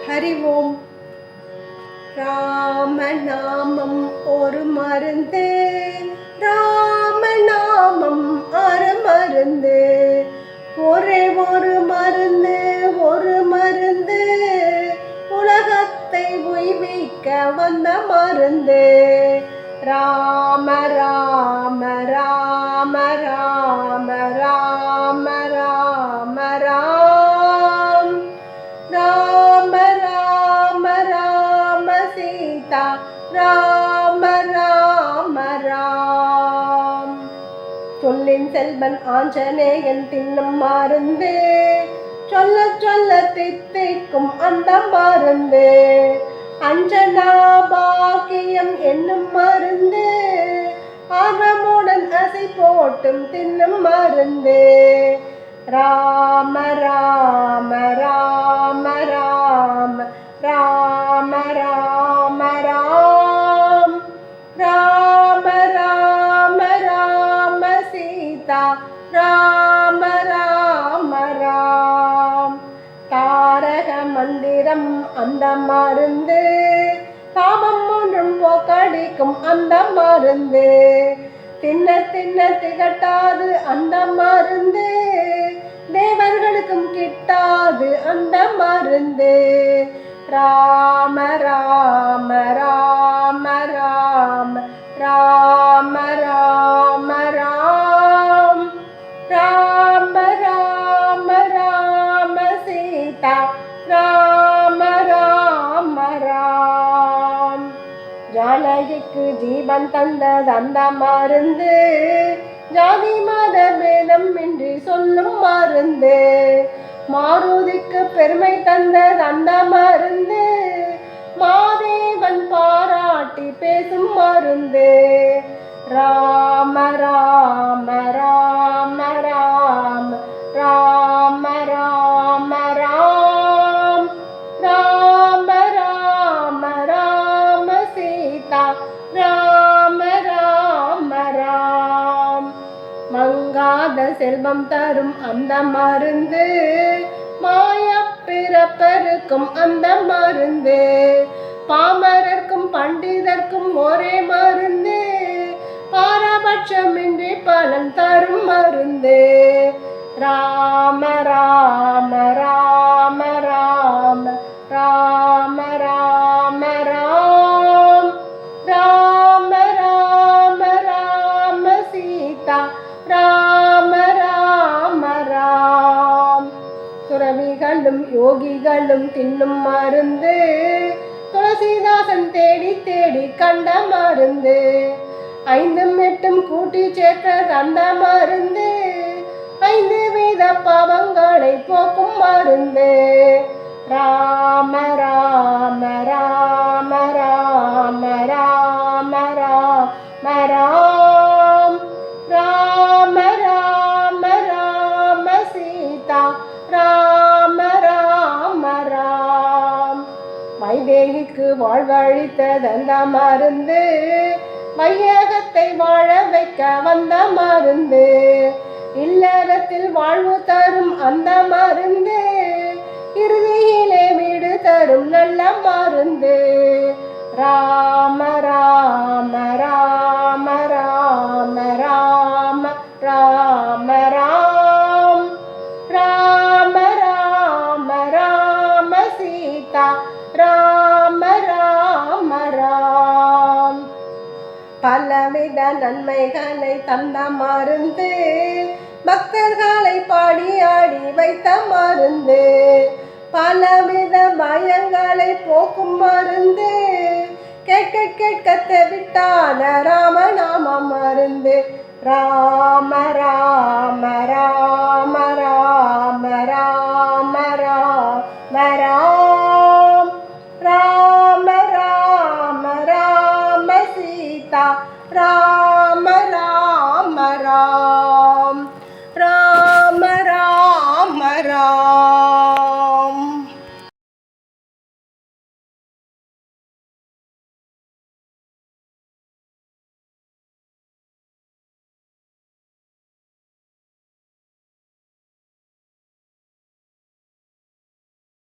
ஹரி ஓம். ராமநாமம் ஒரு மருந்து, ராமநாமம் அருமருந்து. ஒரே ஒரு மருந்து, ஒரு மருந்து, உலகத்தை உய்விக்க வந்த மருந்து. ராம ராம ராம ராம ராம ராம ராம். ராம ராம ராம சீதா, ராம ராம ராம். சொல்லின் செல்வன் ஆஞ்சநேயன் தின்னும் மருந்து, சொல்ல சொல்ல தித்திக்கும் அந்த மருந்து. அஞ்சனா பாக்கியம் என்னும் மருந்து, ஆர்வமுடன் அசை போட்டும் தின்னும் மருந்து. ராம ராம ராம ராம ராம ராம ராம். ராம ராம ராம சீதா, ராம ராம ராம். தாரக மந்திரம் அந்த மருந்து, தாபம் ஒன்றும் போக்கடிக்கும் அந்த மருந்து. தின்ன தின்ன திகட்டாது அந்த மருந்து, தேவர்களுக்கும் கிட்டாது அந்த மருந்து. ராம ராம ராம ராம ராம ராம ராம். ராம ராம ராம சீதா, ராம ராம ராம். ஜானகிக்கு ஜீவன் தந்தது அந்த மருந்து, ஜாதி மத பேதம் இன்றி சொல்லும் மருந்து. மாருதிக்கு பெருமை தந்தது அந்த மருந்து, மாதேவன் பாராட்டி பேசும் மருந்து. ராம ராம ராம ராம ராம ராம ராம். ராம ராம ராம சீதா, ராம ராம ராம். மங்காத செல்வம் தரும் அந்த மருந்து, மாய பிறப்பருக்கும் அந்த மருந்து. பாமரர்க்கும் பண்டிதர்க்கும் ஒரே மருந்து, பாரபட்சமின்றி பலன் தரும் மருந்து. ராம ராம ராம ராம ராம ராம ராம். ராம ராம ராம சீதா, ராம ராம ராம். துறவிகளும் யோகிகளும் தின்னும் மருந்து, துளசிதாசன் தேடி தேடி கண்ட மருந்து. ஐந்தும் எட்டும் கூட்டி சேர்த்த அந்த மருந்து, ஐந்து வீத பாவங்களை போக்கும் மருந்து. ராம ராம ராம ராம ராம ராம ராம். ராம ராம ராம சீதா, ராம ராம ராம். வைதேகிக்கு வாழ்வழித்தது அந்த மருந்து, வையகத்தை வாழ வைக்க வந்த மருந்து. இல்லறத்தில் வாழ்வு தரும் அந்த மருந்து, இறுதியிலே வீடு தரும் நல்ல மருந்து. ராம ராம ராம ராம ராம ராம ராம். ராம ராம ராம சீதா, ராம ராம ராம். பலவித நன்மைகளை தந்த மருந்து, பக்தர்களை பாடி ஆடி வைத்த மருந்து. பலவித பயங்களை போக்கும் மருந்து, கேட்க கேட்க தெவிட்டான ராமநாம மருந்து. ராம ராம ராம ராம ராம ராம ராம்.